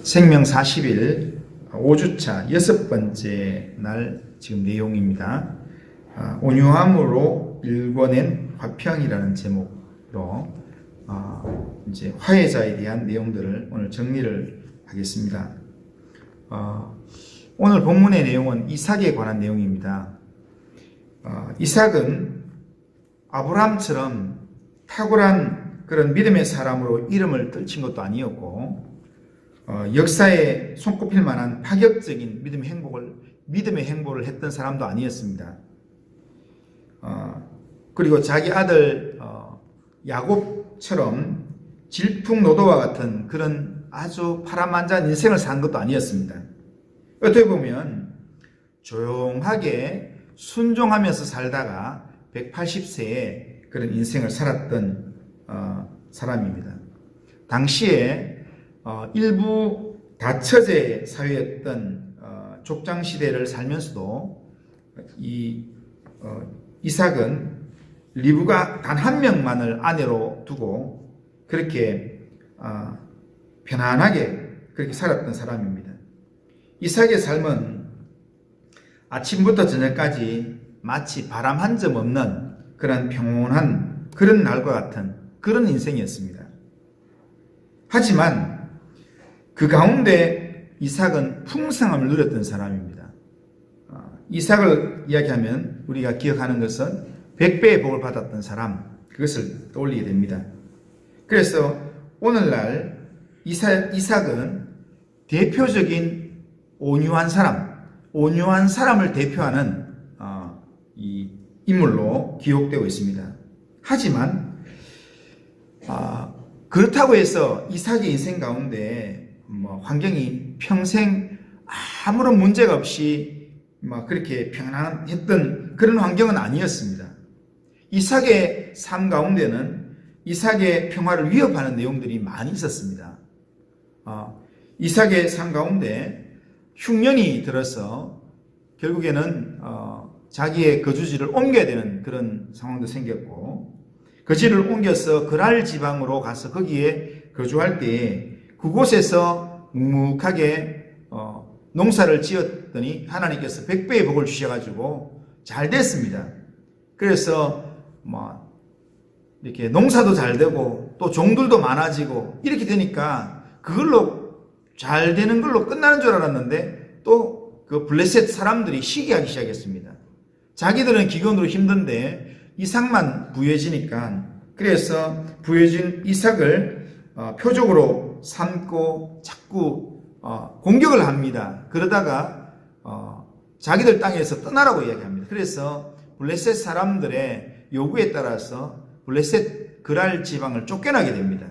생명 40일 5주차 6번째 날 지금 내용입니다. 온유함으로 일궈낸 화평이라는 제목으로 이제 화해자에 대한 내용들을 오늘 정리를 하겠습니다. 오늘 본문의 내용은 이삭에 관한 내용입니다. 이삭은 아브라함처럼 탁월한 그런 믿음의 사람으로 이름을 떨친 것도 아니었고, 역사에 손꼽힐 만한 파격적인 믿음의 행보를 했던 사람도 아니었습니다. 그리고 자기 아들 야곱처럼 질풍노도와 같은 그런 아주 파란만장한 인생을 산 것도 아니었습니다. 어떻게 보면 조용하게 순종하면서 살다가 180세에 그런 인생을 살았던 사람입니다. 당시에 일부 다처제 사회였던 족장 시대를 살면서도 이삭은 리브가 단 한 명만을 아내로 두고 그렇게 편안하게 그렇게 살았던 사람입니다. 이삭의 삶은 아침부터 저녁까지 마치 바람 한 점 없는 그런 평온한 그런 날과 같은 그런 인생이었습니다. 하지만 그 가운데 이삭은 풍성함을 누렸던 사람입니다. 이삭을 이야기하면 우리가 기억하는 것은 100배의 복을 받았던 사람, 그것을 떠올리게 됩니다. 그래서 오늘날 이삭은 대표적인 온유한 사람을 대표하는 이 인물로 기록되고 있습니다. 하지만 그렇다고 해서 이삭의 인생 가운데 환경이 평생 아무런 문제가 없이 그렇게 평안했던 그런 환경은 아니었습니다. 이삭의 삶 가운데는 이삭의 평화를 위협하는 내용들이 많이 있었습니다. 이삭의 삶 가운데 흉년이 들어서 결국에는 자기의 거주지를 옮겨야 되는 그런 상황도 생겼고, 거지를 옮겨서 그랄 지방으로 가서 거기에 거주할 때에 그곳에서 묵묵하게 농사를 지었더니 하나님께서 100배의 복을 주셔가지고 잘 됐습니다. 그래서 이렇게 농사도 잘 되고 또 종들도 많아지고 이렇게 되니까 그걸로 잘 되는 걸로 끝나는 줄 알았는데 또 그 블레셋 사람들이 시기하기 시작했습니다. 자기들은 기근으로 힘든데 이삭만 부유해지니까, 그래서 부유해진 이삭을 표적으로 삼고 자꾸 공격을 합니다. 그러다가 자기들 땅에서 떠나라고 이야기합니다. 그래서 블레셋 사람들의 요구에 따라서 블레셋 그랄 지방을 쫓겨나게 됩니다.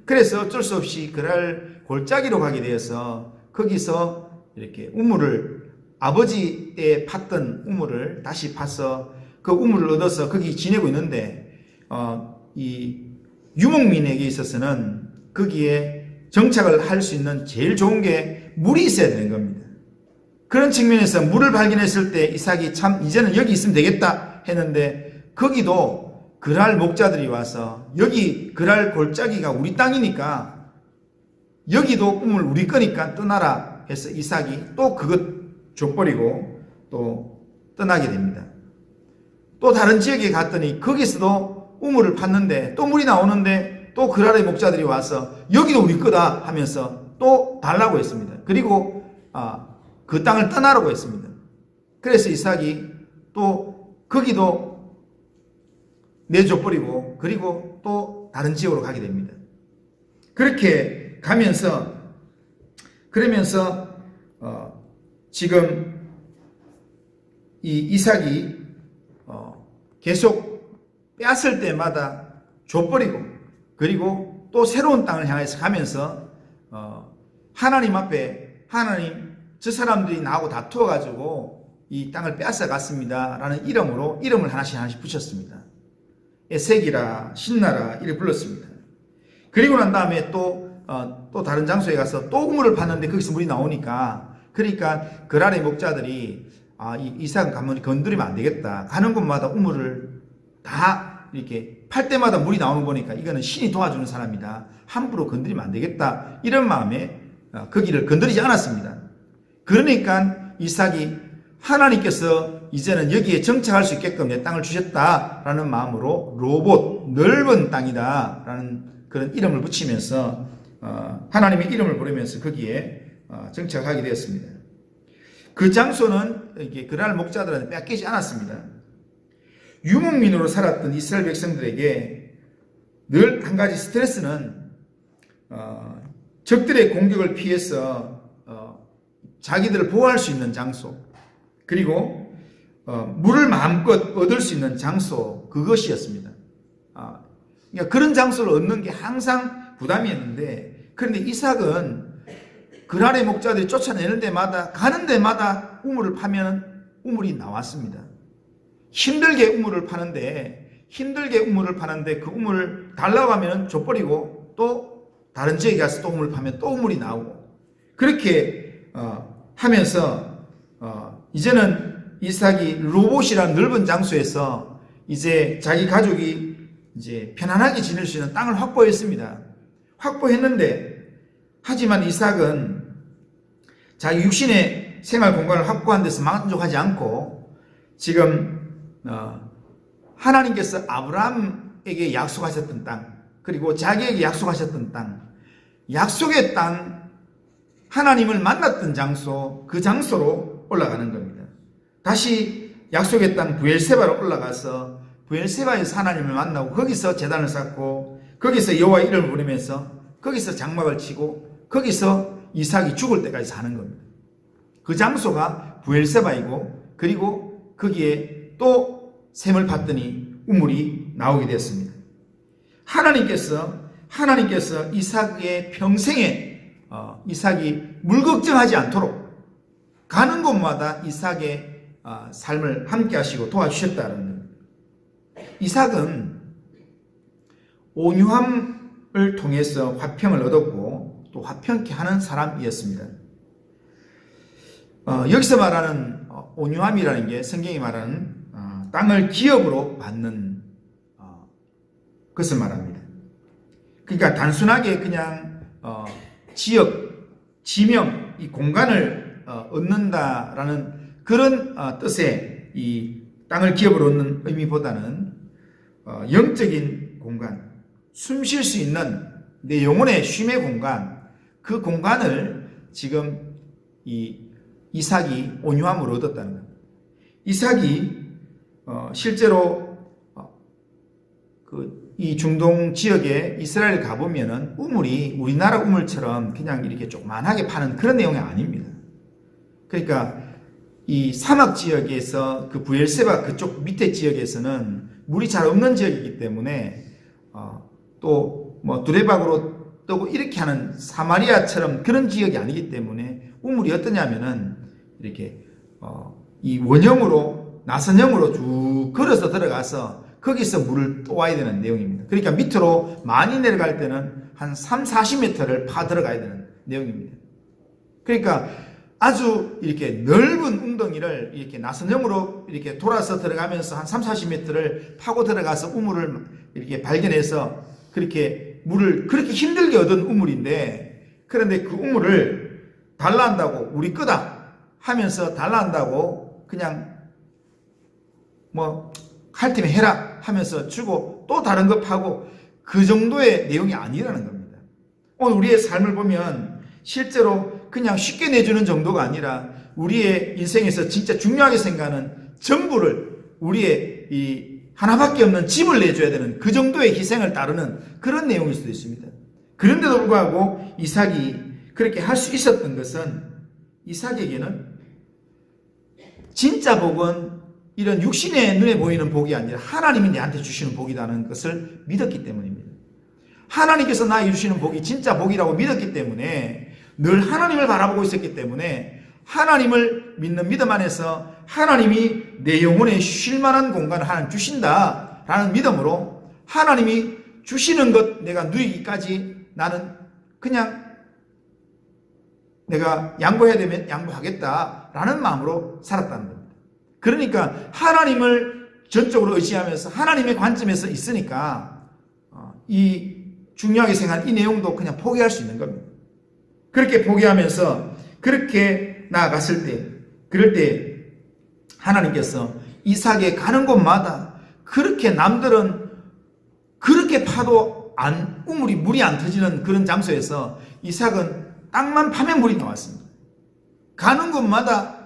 그래서 어쩔 수 없이 그랄 골짜기로 가게 되어서 거기서 이렇게 우물을, 아버지 때 팠던 우물을 다시 파서 그 우물을 얻어서 거기 지내고 있는데, 이 유목민에게 있어서는 거기에 정착을 할 수 있는 제일 좋은 게 물이 있어야 되는 겁니다. 그런 측면에서 물을 발견했을 때 이삭이 참 이제는 여기 있으면 되겠다 했는데, 거기도 그랄 목자들이 와서 여기 그랄 골짜기가 우리 땅이니까 여기도 우물 우리 거니까 떠나라 해서 이삭이 또 그것 줘버리고 또 떠나게 됩니다. 또 다른 지역에 갔더니 거기서도 우물을 팠는데 또 물이 나오는데 또 그랄의 목자들이 와서 여기도 우리 거다 하면서 또 달라고 했습니다. 그리고 그 땅을 떠나라고 했습니다. 그래서 이삭이 또 거기도 내줘버리고 그리고 또 다른 지역으로 가게 됩니다. 그렇게 가면서 그러면서 지금 이 이삭이 계속 빼앗을 때마다 줘버리고 그리고 또 새로운 땅을 향해서 가면서 하나님 앞에, 하나님, 저 사람들이 나하고 다투어 가지고 이 땅을 빼앗아 갔습니다 라는 이름으로 이름을 하나씩 붙였습니다. 에색이라 신나라 이렇게 불렀습니다. 그리고 난 다음에 또 다른 장소에 가서 또 우물을 팠는데 거기서 물이 나오니까, 그러니까 그랄의 목자들이 이삭은 가만히 건드리면 안 되겠다, 가는 곳마다 우물을 다 이렇게 팔 때마다 물이 나오는 거 보니까 이거는 신이 도와주는 사람이다. 함부로 건드리면 안 되겠다. 이런 마음에 거기를 건드리지 않았습니다. 그러니까 이삭이 하나님께서 이제는 여기에 정착할 수 있게끔 내 땅을 주셨다라는 마음으로 로봇, 넓은 땅이다라는 그런 이름을 붙이면서 하나님의 이름을 부르면서 거기에 정착하게 되었습니다. 그 장소는 이렇게 그날 목자들한테 뺏기지 않았습니다. 유목민으로 살았던 이스라엘 백성들에게 늘 한 가지 스트레스는 적들의 공격을 피해서 자기들을 보호할 수 있는 장소, 그리고 물을 마음껏 얻을 수 있는 장소, 그것이었습니다. 그러니까 그런 장소를 얻는 게 항상 부담이었는데, 그런데 이삭은 그날의 목자들이 쫓아내는 데마다, 가는 데마다 우물을 파면 우물이 나왔습니다. 힘들게 우물을 파는데 그 우물을 달라고 하면 줘버리고 또 다른 지역에 가서 또 우물을 파면 또 우물이 나오고, 그렇게 하면서 이제는 이삭이 로봇이라는 넓은 장소에서 이제 자기 가족이 이제 편안하게 지낼 수 있는 땅을 확보했습니다. 확보했는데, 하지만 이삭은 자기 육신의 생활 공간을 확보한 데서 만족하지 않고 지금 하나님께서 아브라함에게 약속하셨던 땅, 그리고 자기에게 약속하셨던 땅, 약속의 땅, 하나님을 만났던 장소, 그 장소로 올라가는 겁니다. 다시 약속의 땅 브엘세바로 올라가서 브엘세바에서 하나님을 만나고 거기서 제단을 쌓고 거기서 여호와 이름을 부르면서 거기서 장막을 치고 거기서 이삭이 죽을 때까지 사는 겁니다. 그 장소가 브엘세바이고, 그리고 거기에 또 샘을 팠더니 우물이 나오게 되었습니다. 하나님께서 이삭의 평생에 이삭이 물 걱정하지 않도록 가는 곳마다 이삭의 삶을 함께 하시고 도와주셨다는 겁니다. 이삭은 온유함을 통해서 화평을 얻었고 또 화평케 하는 사람이었습니다. 여기서 말하는 온유함이라는 게 성경이 말하는 땅을 기업으로 받는 것을 말합니다. 그러니까 단순하게 그냥 지역, 지명, 이 공간을 얻는다라는 그런 뜻의 이 땅을 기업으로 얻는 의미보다는 영적인 공간, 숨 쉴 수 있는 내 영혼의 쉼의 공간, 그 공간을 지금 이삭이 온유함으로 얻었다는 겁니다. 이삭이 실제로 이 중동 지역에 이스라엘 가보면은 우물이 우리나라 우물처럼 그냥 이렇게 조그만하게 파는 그런 내용이 아닙니다. 그러니까 이 사막 지역에서 그 브엘세바 그쪽 밑에 지역에서는 물이 잘 없는 지역이기 때문에 또 뭐 두레박으로 뜨고 이렇게 하는 사마리아처럼 그런 지역이 아니기 때문에 우물이 어떠냐면은 이렇게 이 원형으로 나선형으로 쭉 걸어서 들어가서 거기서 물을 떠와야 되는 내용입니다. 그러니까 밑으로 많이 내려갈 때는 한 3, 40m를 파 들어가야 되는 내용입니다. 그러니까 아주 이렇게 넓은 웅덩이를 이렇게 나선형으로 이렇게 돌아서 들어가면서 한 3, 40m를 파고 들어가서 우물을 이렇게 발견해서 그렇게 물을 그렇게 힘들게 얻은 우물인데, 그런데 그 우물을 달라 한다고 우리 거다 하면서 달라 한다고 그냥 뭐 할 테면 해라 하면서 주고 또 다른 거 파고 그 정도의 내용이 아니라는 겁니다. 오늘 우리의 삶을 보면 실제로 그냥 쉽게 내주는 정도가 아니라 우리의 인생에서 진짜 중요하게 생각하는 전부를, 우리의 이 하나밖에 없는 집을 내줘야 되는 그 정도의 희생을 따르는 그런 내용일 수도 있습니다. 그런데도 불구하고 이삭이 그렇게 할 수 있었던 것은 이삭에게는 진짜 복은 이런 육신의 눈에 보이는 복이 아니라 하나님이 내한테 주시는 복이라는 것을 믿었기 때문입니다. 하나님께서 나에게 주시는 복이 진짜 복이라고 믿었기 때문에, 늘 하나님을 바라보고 있었기 때문에 하나님을 믿는 믿음 안에서 하나님이 내 영혼에 쉴 만한 공간을 하나님 주신다라는 믿음으로 하나님이 주시는 것 내가 누리기까지 나는 그냥 내가 양보해야 되면 양보하겠다라는 마음으로 살았다는 겁니다. 그러니까 하나님을 전적으로 의지하면서 하나님의 관점에서 있으니까 이 중요하게 생각하는 이 내용도 그냥 포기할 수 있는 겁니다. 그렇게 포기하면서 그렇게 나아갔을 때, 그럴 때 하나님께서 이삭의 가는 곳마다 그렇게 남들은 그렇게 파도 물이 안 터지는 그런 장소에서 이삭은 땅만 파면 물이 나왔습니다. 가는 곳마다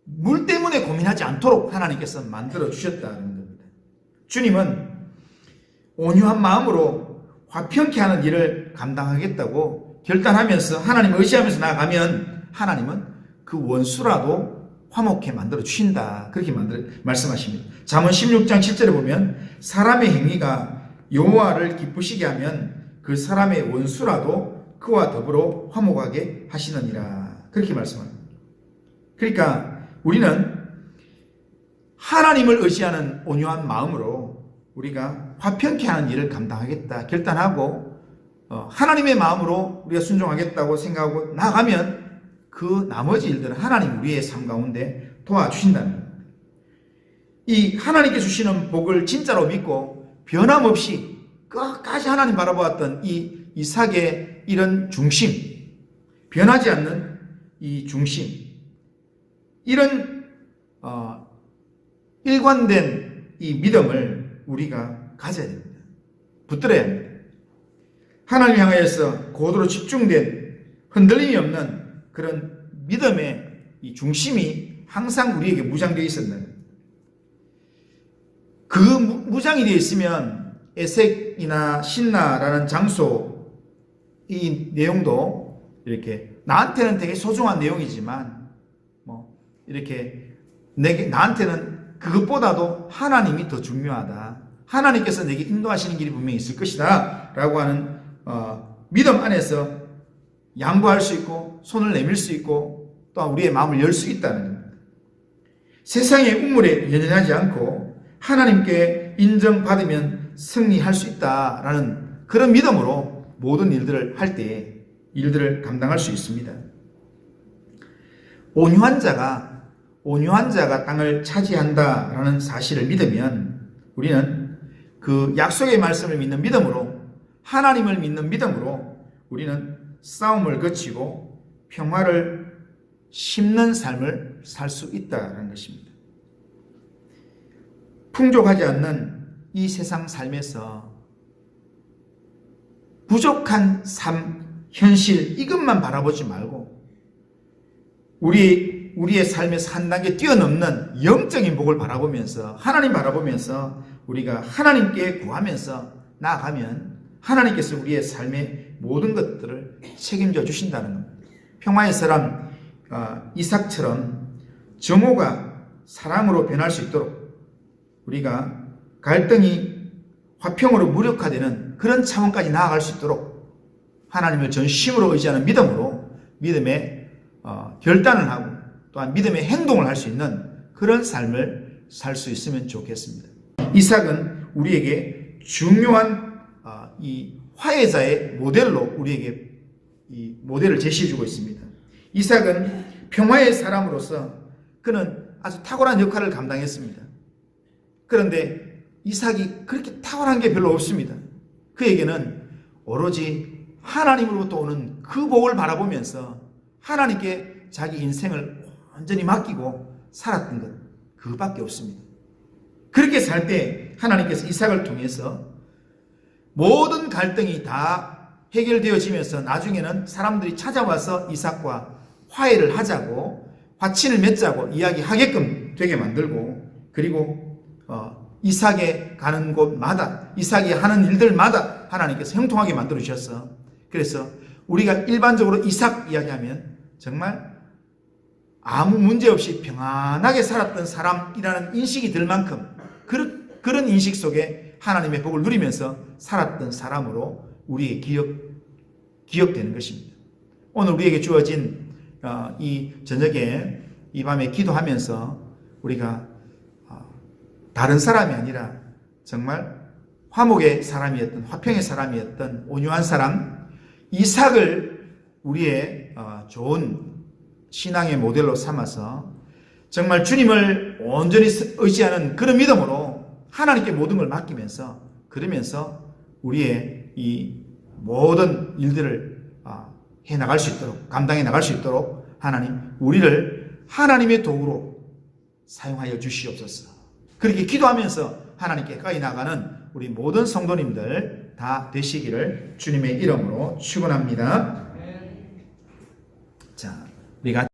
물 때문에 고민하지 않도록 하나님께서 만들어 주셨다는 겁니다. 주님은 온유한 마음으로 화평케 하는 일을 감당하겠다고 결단하면서 하나님을 의지하면서 나아가면 하나님은 그 원수라도 화목케 만들어 주신다. 그렇게 말씀하십니다. 잠언 16장 7절에 보면 사람의 행위가 여호와를 기쁘시게 하면 그 사람의 원수라도 그와 더불어 화목하게 하시느니라. 그렇게 말씀합니다. 그러니까 우리는 하나님을 의지하는 온유한 마음으로 우리가 화평케 하는 일을 감당하겠다 결단하고 하나님의 마음으로 우리가 순종하겠다고 생각하고 나가면 그 나머지 일들은 하나님 우리의 삶 가운데 도와주신다는 겁니다. 이 하나님께 주시는 복을 진짜로 믿고 변함없이 끝까지 하나님 바라보았던 이 이삭의 이런 중심, 변하지 않는 이 중심, 이런 일관된 이 믿음을 우리가 가져야 됩니다. 붙들어야 합니다. 하나님 향하여서 고도로 집중된 흔들림이 없는 그런 믿음의 이 중심이 항상 우리에게 무장되어 있었는, 그 무장이 되어 있으면 에색이나 신나라는 장소 이 내용도 이렇게 나한테는 되게 소중한 내용이지만 이렇게 나한테는 그것보다도 하나님이 더 중요하다. 하나님께서 내게 인도하시는 길이 분명히 있을 것이다 라고 하는 믿음 안에서 양보할 수 있고 손을 내밀 수 있고 또한 우리의 마음을 열 수 있다는 겁니다. 세상의 우물에 연연하지 않고 하나님께 인정받으면 승리할 수 있다라는 그런 믿음으로 모든 일들을 할 때 일들을 감당할 수 있습니다. 온유한 자가 땅을 차지한다라는 사실을 믿으면 우리는 그 약속의 말씀을 믿는 믿음으로, 하나님을 믿는 믿음으로 우리는 싸움을 거치고 평화를 심는 삶을 살 수 있다는 것입니다. 풍족하지 않는 이 세상 삶에서 부족한 삶, 현실 이것만 바라보지 말고 우리의 삶에서 한 단계 뛰어넘는 영적인 복을 바라보면서 하나님 바라보면서 우리가 하나님께 구하면서 나아가면 하나님께서 우리의 삶의 모든 것들을 책임져 주신다는 겁니다. 평화의 사람 이삭처럼 정오가 사랑으로 변할 수 있도록 우리가 갈등이 화평으로 무력화되는 그런 차원까지 나아갈 수 있도록 하나님을 전심으로 의지하는 믿음의 결단을 하고 또한 믿음의 행동을 할 수 있는 그런 삶을 살 수 있으면 좋겠습니다. 이삭은 우리에게 중요한 이 화해자의 모델로 우리에게 이 모델을 제시해주고 있습니다. 이삭은 평화의 사람으로서 그는 아주 탁월한 역할을 감당했습니다. 그런데 이삭이 그렇게 탁월한 게 별로 없습니다. 그에게는 오로지 하나님으로부터 오는 그 복을 바라보면서 하나님께 자기 인생을 완전히 맡기고 살았던 것 그밖에 없습니다. 그렇게 살 때 하나님께서 이삭을 통해서 모든 갈등이 다 해결되어지면서 나중에는 사람들이 찾아와서 이삭과 화해를 하자고 화친을 맺자고 이야기하게끔 되게 만들고, 그리고 이삭이 가는 곳마다 이삭이 하는 일들마다 하나님께서 형통하게 만들어 주셔서, 그래서 우리가 일반적으로 이삭 이야기하면 정말 아무 문제 없이 평안하게 살았던 사람이라는 인식이 들 만큼 그런 인식 속에 하나님의 복을 누리면서 살았던 사람으로 우리의 기억되는 것입니다. 오늘 우리에게 주어진 이 저녁에 이 밤에 기도하면서 우리가 다른 사람이 아니라 정말 화목의 사람이었던, 화평의 사람이었던 온유한 사람 이삭을 우리의 좋은 신앙의 모델로 삼아서 정말 주님을 온전히 의지하는 그런 믿음으로 하나님께 모든 걸 맡기면서 그러면서 우리의 이 모든 일들을 해 나갈 수 있도록 감당해 나갈 수 있도록 하나님 우리를 하나님의 도구로 사용하여 주시옵소서. 그렇게 기도하면서 하나님께 가까이 나가는 우리 모든 성도님들 다 되시기를 주님의 이름으로 축원합니다. 자, 우리가